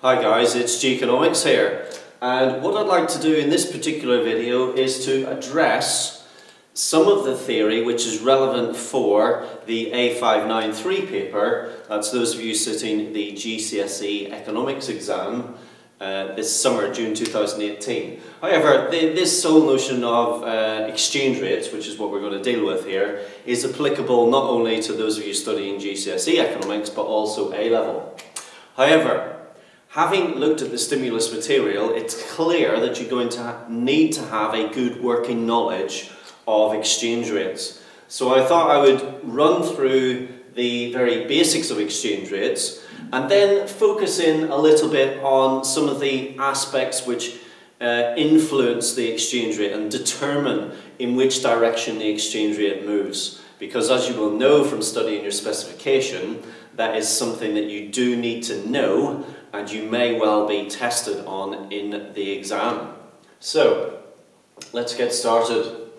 Hi guys, it's G-Economics here, and what I'd like to do in this particular video is to address some of the theory which is relevant for the A593 paper. That's those of you sitting the GCSE economics exam this summer, June 2018. However, this whole notion of exchange rates, which is what we're going to deal with here, is applicable not only to those of you studying GCSE economics but also A-level. However, having looked at the stimulus material, it's clear that you're going to need to have a good working knowledge of exchange rates. So I thought I would run through the very basics of exchange rates and then focus in a little bit on some of the aspects which influence the exchange rate and determine in which direction the exchange rate moves. Because as you will know from studying your specification, that is something that you do need to know and you may well be tested on in the exam. So, let's get started.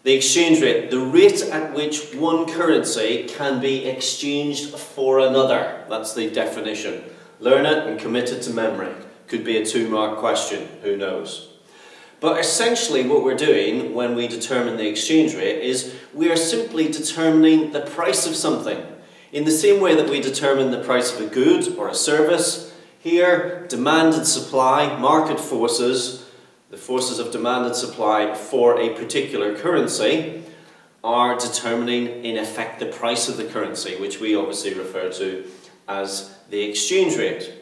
The exchange rate, the rate at which one currency can be exchanged for another. That's the definition. Learn it and commit it to memory. Could be a 2-mark question, who knows. But essentially what we're doing when we determine the exchange rate is we are simply determining the price of something. In the same way that we determine the price of a good or a service, here demand and supply, market forces, the forces of demand and supply for a particular currency are determining in effect the price of the currency, which we obviously refer to as the exchange rate.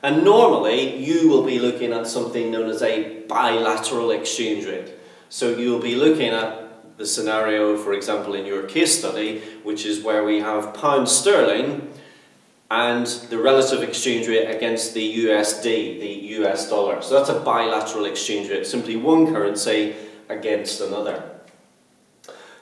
And normally you will be looking at something known as a bilateral exchange rate. So you'll be looking at the scenario, for example, in your case study, which is where we have pound sterling and the relative exchange rate against the USD, the US dollar. So that's a bilateral exchange rate, simply one currency against another.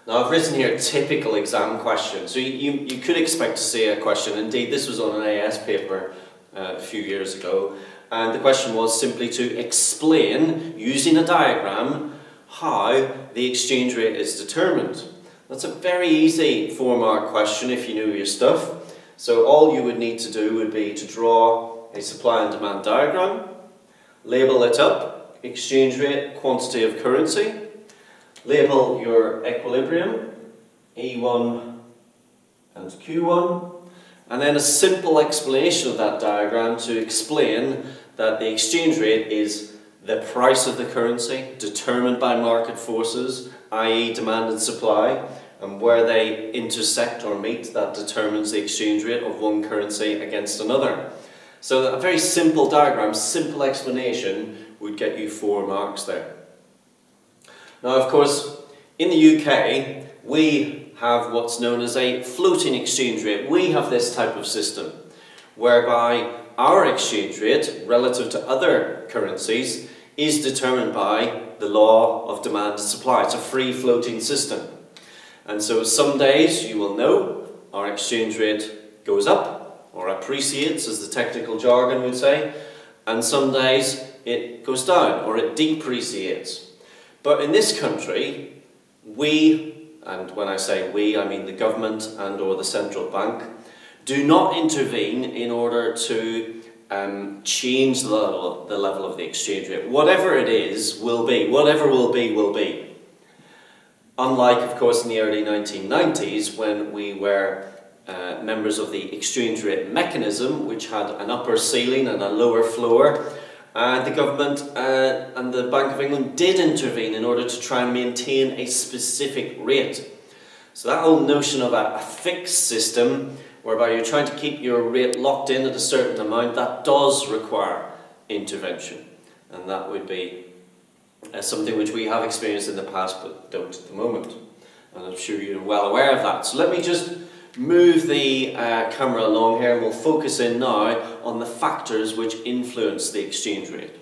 Now I've written here typical exam questions. So you could expect to see a question, indeed this was on an AS paper a few years ago, and the question was simply to explain, using a diagram, how the exchange rate is determined. That's a very easy 4-mark question if you know your stuff. So all you would need to do would be to draw a supply and demand diagram, label it up, exchange rate, quantity of currency, label your equilibrium, E1 and Q1, and then a simple explanation of that diagram to explain that the exchange rate is the price of the currency determined by market forces, i.e. demand and supply, and where they intersect or meet, that determines the exchange rate of one currency against another. So a very simple diagram, simple explanation would get you 4 marks there. Now of course, in the UK, we have what's known as a floating exchange rate. We have this type of system, whereby our exchange rate, relative to other currencies, is determined by the law of demand and supply. It's a free floating system. And so some days, you will know, our exchange rate goes up, or appreciates as the technical jargon would say, and some days it goes down, or it depreciates. But in this country, we, and when I say we, I mean the government and or the central bank, do not intervene in order to change the level of the exchange rate. Whatever it is, will be. Whatever will be, will be. Unlike, of course, in the early 1990s, when we were members of the exchange rate mechanism, which had an upper ceiling and a lower floor, the government and the Bank of England did intervene in order to try and maintain a specific rate. So that whole notion of a fixed system, whereby you're trying to keep your rate locked in at a certain amount, that does require intervention. And that would be something which we have experienced in the past but don't at the moment. And I'm sure you're well aware of that. So let me just move the camera along here and we'll focus in now on the factors which influence the exchange rate.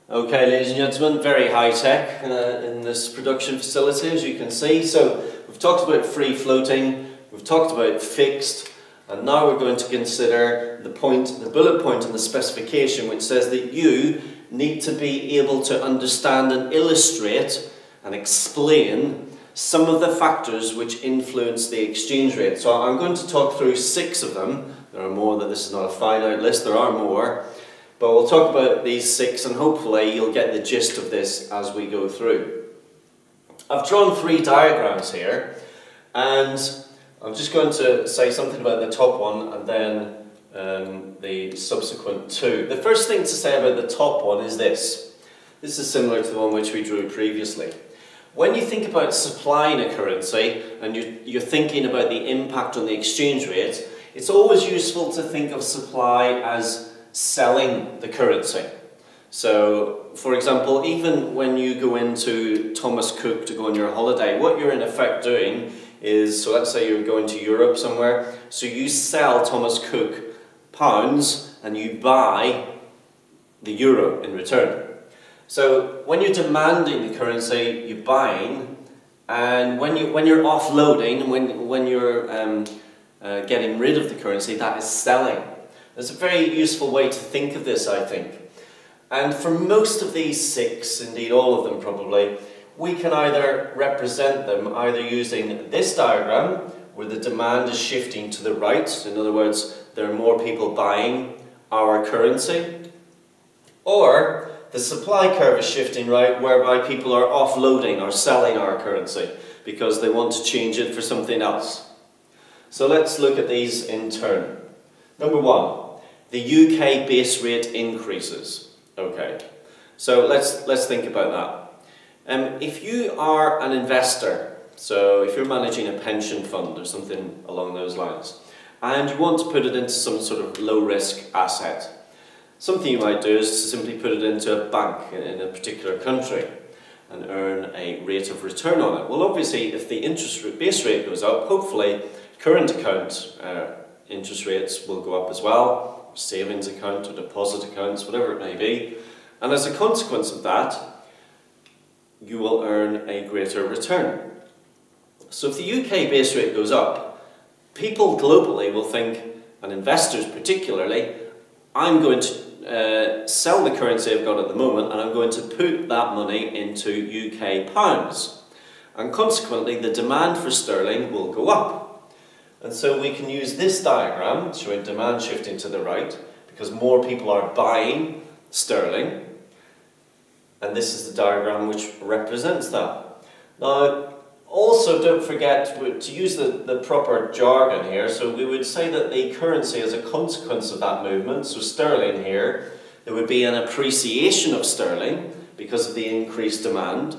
Okay, ladies and gentlemen, very high tech in this production facility, as you can see. So we've talked about free floating, we've talked about fixed, And now we're going to consider the bullet point in the specification, which says that you need to be able to understand and illustrate and explain some of the factors which influence the exchange rate. So I'm going to talk through 6 of them. There are more, that this is not a finite list, there are more. But we'll talk about these 6 and hopefully you'll get the gist of this as we go through. I've drawn 3 diagrams here, and I'm just going to say something about the top one and then the subsequent 2. The first thing to say about the top one is this. This is similar to the one which we drew previously. When you think about supplying a currency and you're thinking about the impact on the exchange rate, it's always useful to think of supply as selling the currency. So, for example, even when you go into Thomas Cook to go on your holiday, what you're in effect doing is, so let's say you're going to Europe somewhere, so you sell Thomas Cook pounds and you buy the euro in return. So when you're demanding the currency, you're buying, and when you're offloading, when you're getting rid of the currency, that is selling. There's a very useful way to think of this, I think. And for most of these 6, indeed all of them probably, we can either represent them either using this diagram, where the demand is shifting to the right, in other words, there are more people buying our currency, or the supply curve is shifting right, whereby people are offloading or selling our currency because they want to change it for something else. So let's look at these in turn. Number 1, the UK base rate increases. Okay, so let's think about that. If you are an investor, so if you're managing a pension fund or something along those lines, and you want to put it into some sort of low-risk asset, something you might do is to simply put it into a bank in a particular country and earn a rate of return on it. Well, obviously, if the base rate goes up, hopefully current account interest rates will go up as well, savings account or deposit accounts, whatever it may be. And as a consequence of that, you will earn a greater return. So if the UK base rate goes up, people globally will think, and investors particularly, I'm going to sell the currency I've got at the moment and I'm going to put that money into UK pounds. And consequently, the demand for sterling will go up. And so we can use this diagram showing demand shifting to the right because more people are buying sterling. And this is the diagram which represents that. Now, also don't forget to use the proper jargon here. So we would say that the currency is a consequence of that movement. So sterling here, there would be an appreciation of sterling because of the increased demand.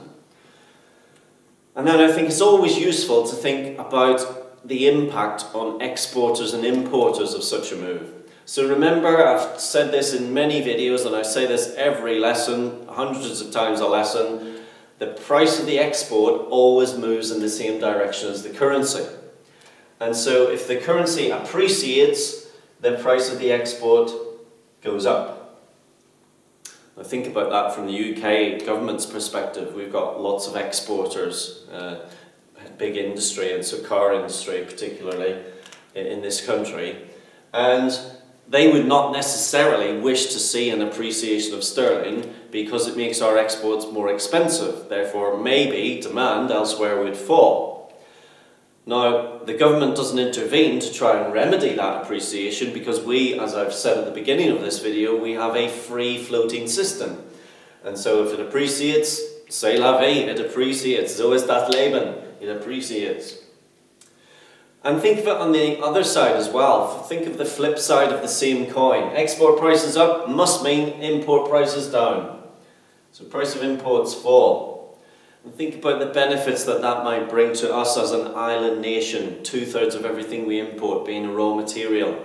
And then I think it's always useful to think about the impact on exporters and importers of such a move. So remember, I've said this in many videos and I say this every lesson, hundreds of times a lesson, the price of the export always moves in the same direction as the currency. And so if the currency appreciates, the price of the export goes up. Now think about that from the UK government's perspective. We've got lots of exporters, big industry, and so car industry particularly in this country. And they would not necessarily wish to see an appreciation of sterling because it makes our exports more expensive. Therefore, maybe demand elsewhere would fall. Now, the government doesn't intervene to try and remedy that appreciation because we, as I've said at the beginning of this video, we have a free floating system. And so if it appreciates, c'est la vie, it appreciates. So ist das Leben, it appreciates. And think of it on the other side as well. Think of the flip side of the same coin. Export prices up must mean import prices down. So price of imports fall. And think about the benefits that that might bring to us as an island nation. 2/3 of everything we import being a raw material.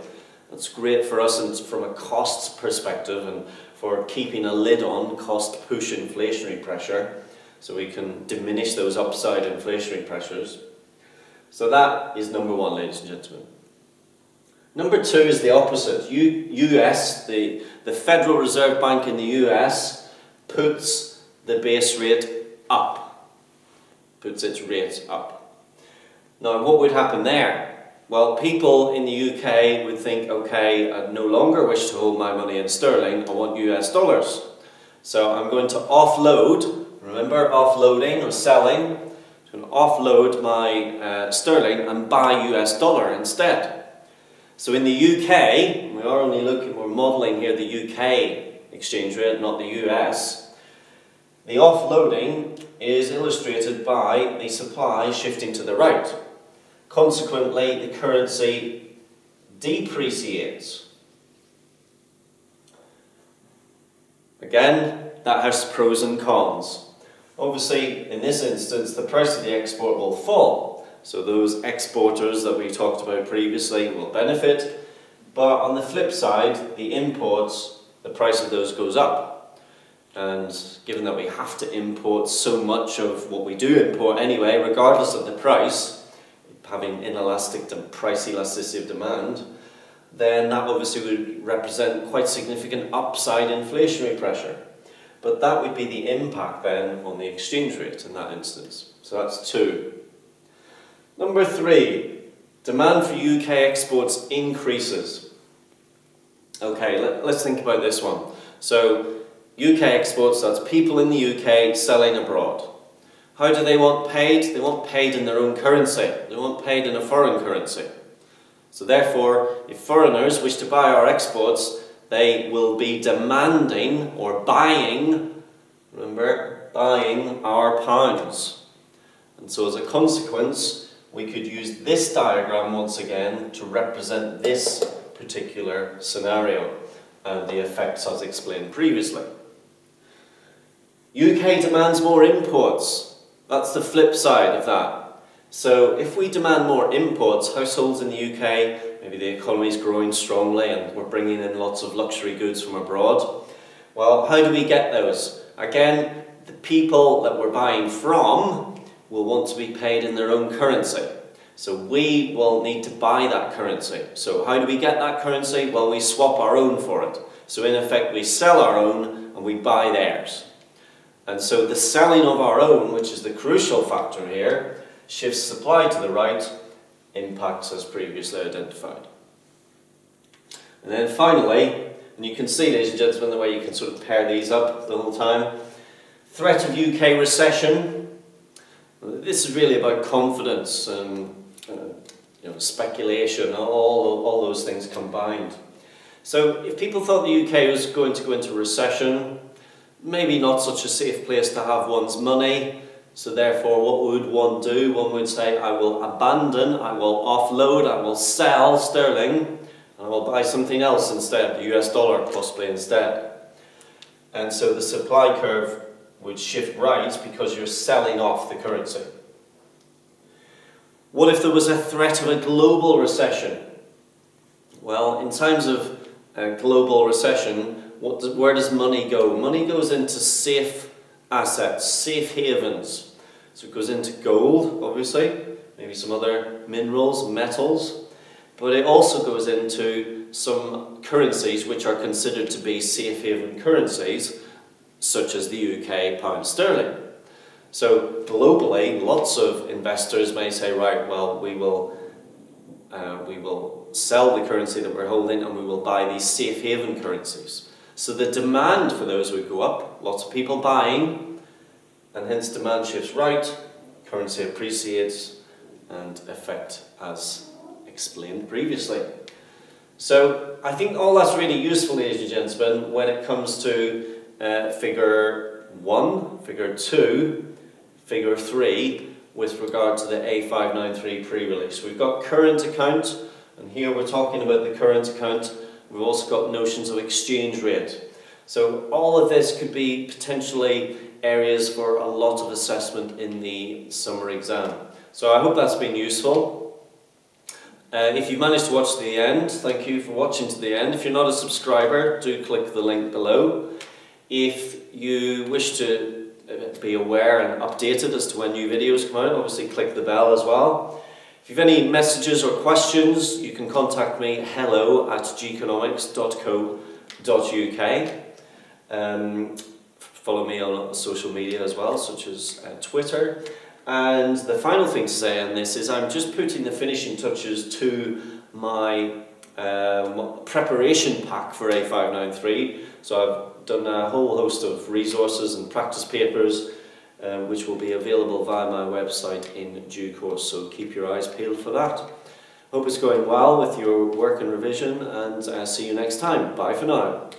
That's great for us and from a costs perspective and for keeping a lid on cost push inflationary pressure. So we can diminish those upside inflationary pressures. So that is number 1, ladies and gentlemen. Number 2 is the opposite. US, the Federal Reserve Bank in the US, puts the base rate up. Puts its rate up. Now, what would happen there? Well, people in the UK would think, okay, I no longer wish to hold my money in sterling, I want US dollars. So I'm going to offload, remember offloading or selling, I'm going to offload my sterling and buy US dollar instead. So in the UK, we're modelling here the UK exchange rate, not the US. The offloading is illustrated by the supply shifting to the right. Consequently, the currency depreciates. Again, that has pros and cons. Obviously, in this instance, the price of the export will fall. So those exporters that we talked about previously will benefit. But on the flip side, the imports, the price of those goes up. And given that we have to import so much of what we do import anyway, regardless of the price, having inelastic price elasticity of demand, then that obviously would represent quite significant upside inflationary pressure. But that would be the impact then on the exchange rate in that instance. So that's 2. Number 3, demand for UK exports increases. Okay, let's think about this one. So UK exports, that's people in the UK selling abroad. How do they want paid? They want paid in their own currency. They want paid in a foreign currency. So therefore, if foreigners wish to buy our exports, they will be demanding or buying, remember, buying our pounds. And so as a consequence, we could use this diagram once again to represent this particular scenario and the effects as explained previously. UK demands more imports. That's the flip side of that. So if we demand more imports, households in the UK, maybe the economy is growing strongly and we're bringing in lots of luxury goods from abroad. Well, how do we get those? Again, the people that we're buying from will want to be paid in their own currency. So we will need to buy that currency. So how do we get that currency? Well, we swap our own for it. So in effect, we sell our own and we buy theirs. And so the selling of our own, which is the crucial factor here, shifts supply to the right, impacts as previously identified. And then finally, and you can see, ladies and gentlemen, the way you can sort of pair these up the whole time, threat of UK recession. This is really about confidence and speculation, all those things combined. So if people thought the UK was going to go into recession, maybe not such a safe place to have one's money. So therefore, what would one do? One would say, I will abandon, I will offload, I will sell sterling, and I will buy something else instead, the US dollar possibly instead. And so the supply curve would shift right because you're selling off the currency. What if there was a threat of a global recession? Well, in times of a global recession, where does money go? Money goes into safe assets, safe havens. So it goes into gold, obviously, maybe some other minerals, metals, but it also goes into some currencies which are considered to be safe haven currencies, such as the UK pound sterling. So globally, lots of investors may say, right, well, we will sell the currency that we're holding and we will buy these safe haven currencies. So the demand for those would go up, lots of people buying, and hence demand shifts right, currency appreciates, and effect as explained previously. So I think all that's really useful, ladies and gentlemen, when it comes to figure 1, figure 2, figure 3, with regard to the A593 pre-release. We've got current account, and here we're talking about the current account. We've also got notions of exchange rate. So all of this could be potentially areas for a lot of assessment in the summer exam. So I hope that's been useful. If you managed to watch to the end, thank you for watching to the end. If you're not a subscriber, do click the link below. If you wish to be aware and updated as to when new videos come out, obviously click the bell as well. If you have any messages or questions, you can contact me hello@geekonomics.co.uk. Follow me on social media as well, such as Twitter. And the final thing to say on this is I'm just putting the finishing touches to my preparation pack for A593. So I've done a whole host of resources and practice papers which will be available via my website in due course, so keep your eyes peeled for that. Hope it's going well with your work and revision, and see you next time. Bye for now.